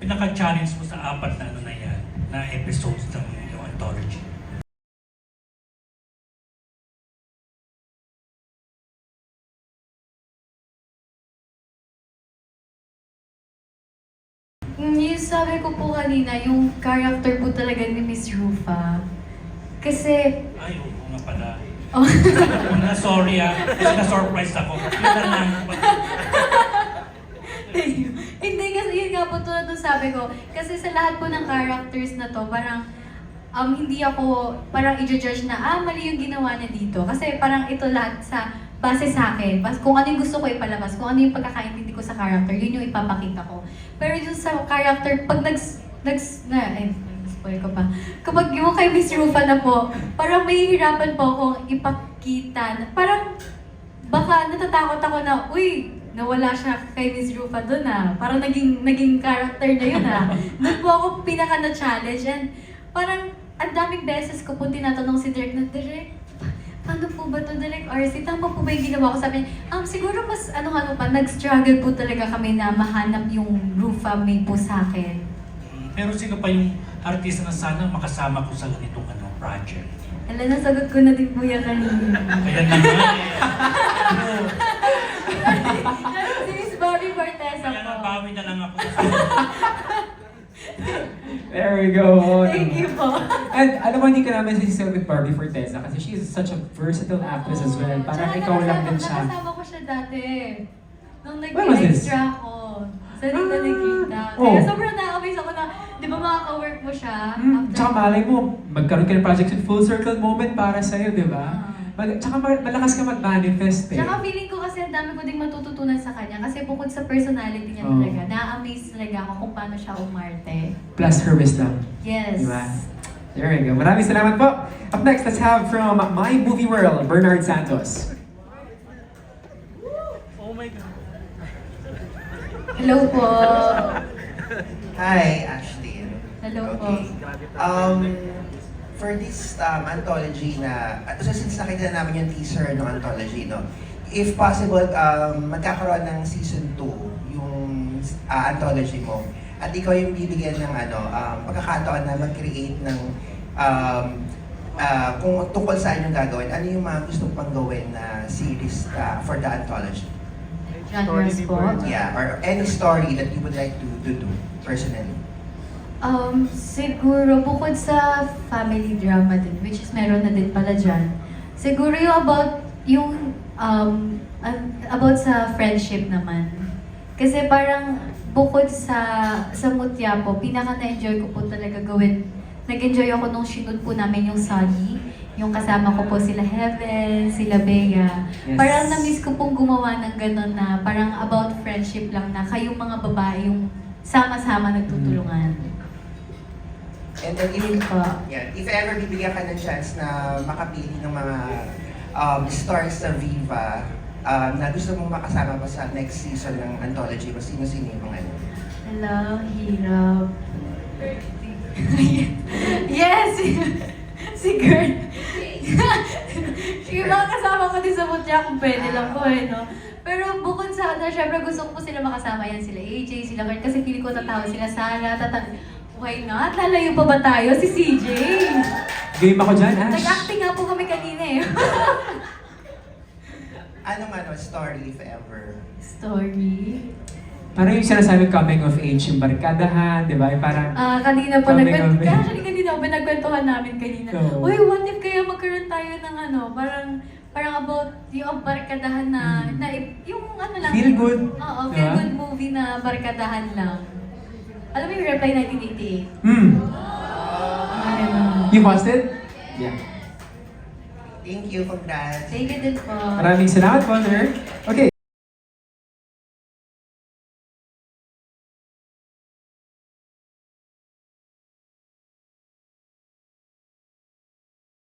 pinaka-challenge mo sa apat na ano na yan, na episodes ng yung anthology? Yung sabi ko po kanina, yung character po talaga ni Miss Rufa. Kasi, Ay, oo nga pala. oh, Sorry kasi na-surprise ako. Yun lang. hindi kasi yun nga po tulad ng sabi ko. Kasi sa lahat po ng characters na to, parang hindi ako parang i-judge na, mali yung ginawa niya dito. Kasi parang ito lahat sa base sa akin. Kung ano yung gusto ko ipalabas, kung ano yung pagkakaintindi ko sa character, yun yung ipapakita ko. Pero yung sa character, pag spoil ko pa. Kapag yung kay Miss Rufa na po, parang mahihirapan po akong ipakita. Parang baka natatakot ako na, uy, nawala siya kay Miss Rufa doon Parang naging character na yun Doon po ako pinaka na-challenge and parang ang daming beses ko po tinatanong si Direk na, Direk, paano po ba ito, Direk RC? Tama po ba yung ginawa ko? Sabi niya, siguro mas nag-struggle po talaga kami na mahanap yung Rufa may po sa akin. Pero sino pa yung artista na sana makasama ko sa ganitong project? Alam, nasagot ko na din po yan kanina. Kaya naman Si Miss Bobby Cortez Kaya ako. nabawi na lang ako. There we go. Thank you po. And alam mo, hindi ka namin sisisil with Barbie Forteza kasi she is such a versatile actress as well. Parang Tsaka ikaw lang din siya. Nakasama ko siya dati. Nung When was this? nag-extra ako. Sa Dita Nikita. Oh. Kaya sobrang na-amaze ako na, di ba makaka-work mo siya? Tsaka malay mo, magkaroon ka ng project with full circle moment para sa'yo, di ba? Tsaka malakas ka mag-manifest eh. Tsaka feeling ko kasi ang dami ko ding matututunan sa kanya. Kasi bukod sa personality niya Oh. talaga, na-amaze talaga ako kung paano siya umarte. Plus her wisdom. Yes. Di ba? There we go. Maraming salamat po. Up next, let's have from My Movie World, Bernard Santos. Oh my God. Hello po. Hi, Ashley. Hello po. For this anthology na, so since nakita na namin yung teaser ng anthology, no, if possible, magkakaroon ng season 2 yung anthology mo. At ikaw yung bibigyan ng pagkakataon na mag-create ng kung tungkol saan yung gagawin, ano yung mga gusto pang gawin na series for the anthology? Genres po. Yeah, or any story that you would like to do personally. Siguro bukod sa family drama din, which is meron na din pala dyan. Siguro yung about sa friendship naman. Kasi parang bukod sa Mutya po, pinaka na-enjoy ko po talaga gawin. Nag-enjoy ako nung shoot po namin yung Sunny. Yung kasama ko po sila Heaven, sila Bea. Yes. Parang na-miss ko pong gumawa ng gano'n na parang about friendship lang na kayong mga babae yung sama-sama nagtutulungan. And then Yun po. if ever bibigyan ka ng chance na makapili ng mga stars sa Viva na gusto mong makasama pa sa next season ng anthology, mo sino-sino yung mga ano? Hello, hirap. Yes! Si Girl. Yung mga kasama ko din sa Mutya kung pwede lang po no? Pero bukod sa syempre gusto ko po sila makasama yan, sila AJ, sila Kurt, kasi feeling ko tatawag sila Sara, why not? Lalayo pa ba tayo? Si CJ! Game ako dyan, Ash. Nag-acting nga po kami kanina Anong story if ever? Story? Parang yung sinasabing coming of age, yung barkadahan, di ba? Yung parang, Kanina po, Coming of age. actually kanina, nagkwentuhan namin kanina. Oo. Uy, what if kaya magkaroon tayo ng parang about yung barkadahan na yung lang. Feel good. Oo, Diba? feel good movie na barkadahan lang. Alam mo yung Reply 1988? You watched it? Yeah. Thank you, congrats. Thank you din po. Maraming salamat po, Ner. Okay,